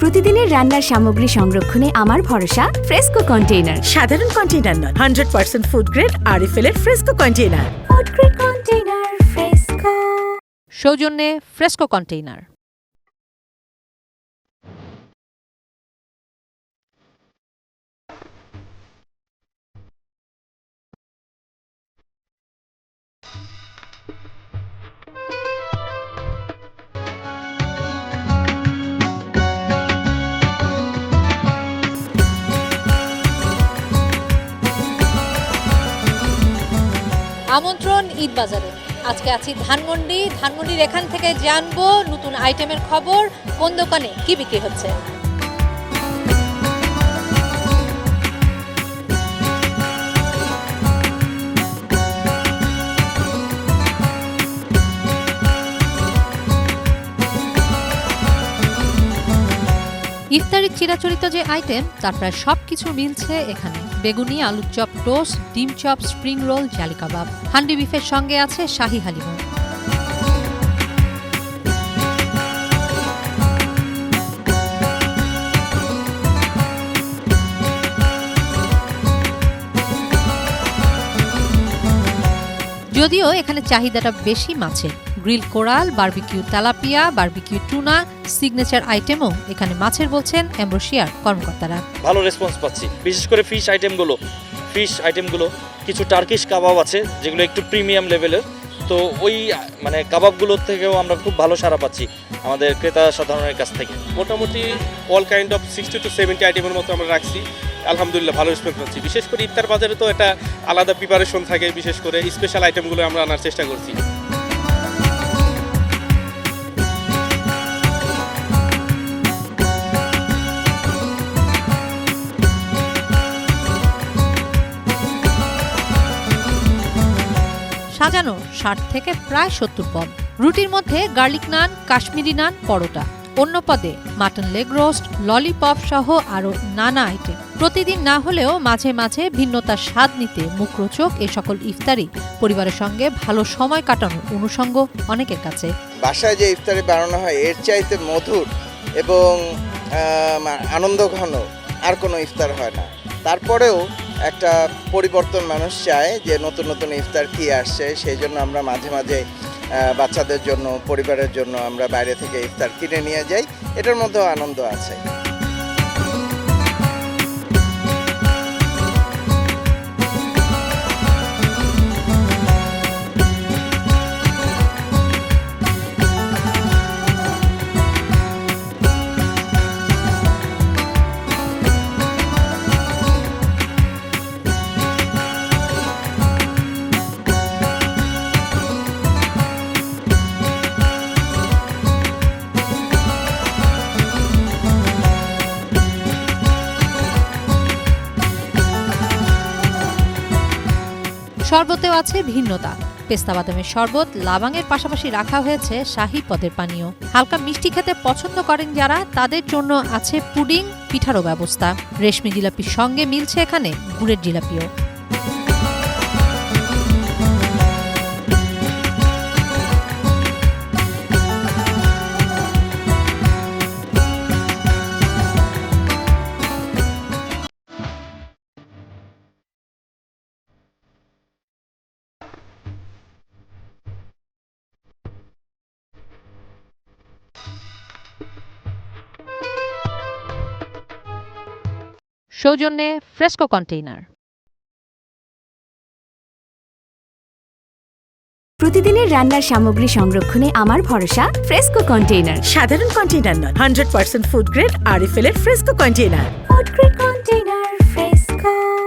প্রতিদিনের রান্নার সামগ্রী সংরক্ষণে আমার ভরসা ফ্রেস্কো কন্টেইনার। সাধারণ কন্টেইনার নয়, 100% ফুড গ্রেড আরএফএল এর fresco container. Food grade container fresco. সৌজন্যে ফ্রেস্কো কন্টেইনার। আমন্ত্রণ ঈদ বাজারে। আজকে আছি ধানমন্ডির এখান থেকে জানবো নতুন আইটেমের খবর, কোন দোকানে কি বিক্রি হচ্ছে। ইফতারির চিরাচরিত যে আইটেম তার প্রায় সব কিছু মিলছে এখানে। বেগুনি, আলুর চপ, টোস্ট, ডিম চপ, স্প্রিং রোল, জালি কাবাব। হান্ডি বিফের সঙ্গে আছে শাহী হালিমও। যদিও এখানে চাহিদাটা বেশি মাছের। গ্রিল কোরাল, barbecue tilapia, barbecue tuna, signature আইটেমও এখানে মাছের বলছেন অ্যাম্ব্রোসিয়ার কর্মকর্তারা। ভালো রেসপন্স পাচ্ছি, বিশেষ করে ফিশ আইটেমগুলো কিছু টার্কিশ কাবাব আছে যেগুলো একটু প্রিমিয়াম লেভেলের। তো ওই কাবাবগুলোর থেকেও আমরা খুব ভালো সাড়া পাচ্ছি আমাদের ক্রেতা সাধারণের কাছ থেকে। মোটামুটি অল কাইন্ড অফ 60 to 70 আইটেমের মতো আমরা রাখছি। আলহামদুলিল্লাহ ভালো রেসপন্স পাচ্ছি। বিশেষ করে ইফতার বাজারে তো এটা আলাদা প্রিপারেশন থাকে, বিশেষ করে স্পেশাল আইটেমগুলো আমরা আনার চেষ্টা করছি। সাজানো 60 থেকে প্রায় 70 পদ। রুটির মধ্যে গার্লিক নান, কাশ্মীরি নান, পরোটা। অন্য পদে মাটন লেগ রোস্ট, ললিপপ সহ আরও নানা আইটেম। প্রতিদিন না হলেও মাঝে মাঝে ভিন্নতার স্বাদ নিতে মুখরোচক এ সকল ইফতারি পরিবারের সঙ্গে ভালো সময় কাটানোর অনুষঙ্গ অনেকের কাছে। বাসায় যে ইফতারি বানানো হয় এর চাইতে মধুর এবং আনন্দঘন আর কোনো ইফতার হয় না। তারপরেও একটা পরিবর্তন মানুষ চায় যে নতুন নতুন ইফতার কি আসছে, সেই জন্য আমরা মাঝে মাঝে বাচ্চাদের জন্য, পরিবারের জন্য আমরা বাইরে থেকে ইফতার কিনে নিয়ে যাই। এটার মধ্যেও আনন্দ আছে। শরবতেও আছে ভিন্নতা। পেস্তা বাদামের শরবত, লাবাঙের পাশাপাশি রাখা হয়েছে শাহী পদের পানীয়। হালকা মিষ্টি খেতে পছন্দ করেন যারা, তাদের জন্য আছে পুডিং, পিঠারও ব্যবস্থা। রেশমি জিলাপির সঙ্গে মিলছে এখানে গুড়ের জিলাপিও। সৌজন্যে ফ্রেস্কো কন্টেইনার। প্রতিদিনের রান্নার সামগ্রী সংরক্ষণে আমার ভরসা ফ্রেস্কো কন্টেইনার। সাধারণ কন্টেইনার নয়, 100% ফুড গ্রেড আরএফএল এর fresco container. Food grade container.